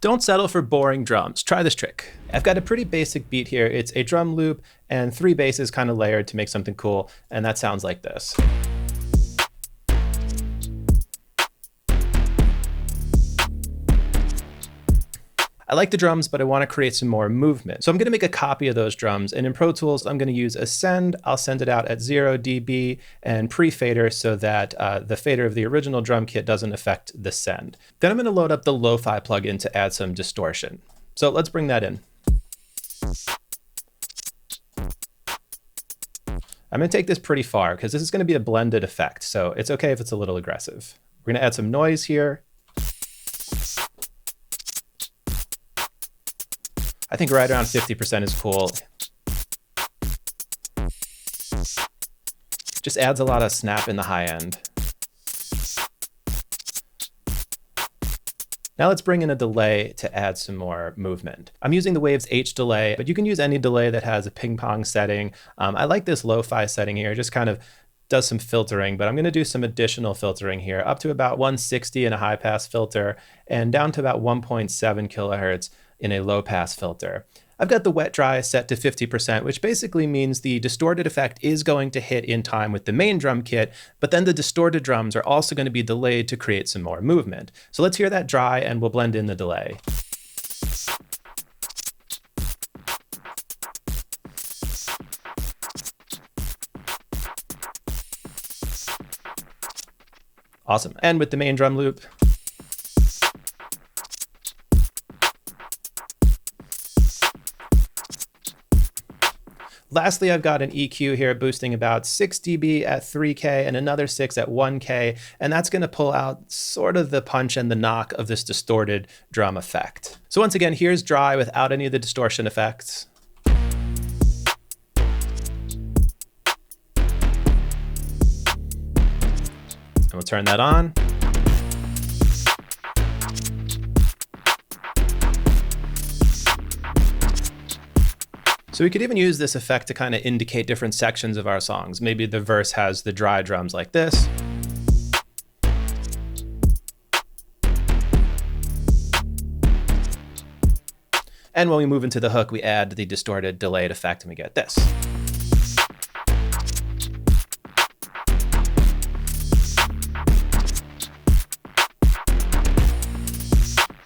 Don't settle for boring drums. Try this trick. I've got a pretty basic beat here. It's a drum loop and 3 basses kind of layered to make something cool, and that sounds like this. I like the drums, but I want to create some more movement. So I'm going to make a copy of those drums, and in Pro Tools, I'm going to use a send. I'll send it out at 0 dB and pre-fader so that the fader of the original drum kit doesn't affect the send. Then I'm going to load up the lo-fi plugin to add some distortion. So let's bring that in. I'm going to take this pretty far because this is going to be a blended effect, so it's okay if it's a little aggressive. We're going to add some noise here. I think right around 50% is cool. Just adds a lot of snap in the high end. Now let's bring in a delay to add some more movement. I'm using the Waves H delay, but you can use any delay that has a ping pong setting. I like this lo-fi setting here, it just kind of does some filtering, but I'm gonna do some additional filtering here, up to about 160 in a high pass filter and down to about 1.7 kilohertz in a low pass filter. I've got the wet dry set to 50%, which basically means the distorted effect is going to hit in time with the main drum kit, but then the distorted drums are also going to be delayed to create some more movement. So let's hear that dry and we'll blend in the delay. Awesome. And with the main drum loop, lastly, I've got an EQ here boosting about 6 dB at 3K and another 6 at 1K, and that's going to pull out sort of the punch and the knock of this distorted drum effect. So once again, here's dry without any of the distortion effects. And we'll turn that on. So we could even use this effect to kind of indicate different sections of our songs. Maybe the verse has the dry drums like this. And when we move into the hook, we add the distorted delayed effect and we get this.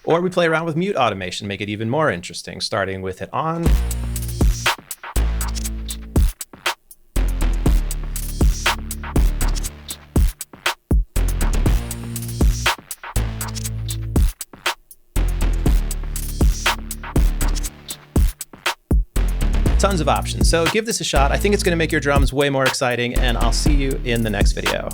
Or we play around with mute automation, make it even more interesting, starting with it on. Tons of options. So give this a shot. I think it's going to make your drums way more exciting, and I'll see you in the next video.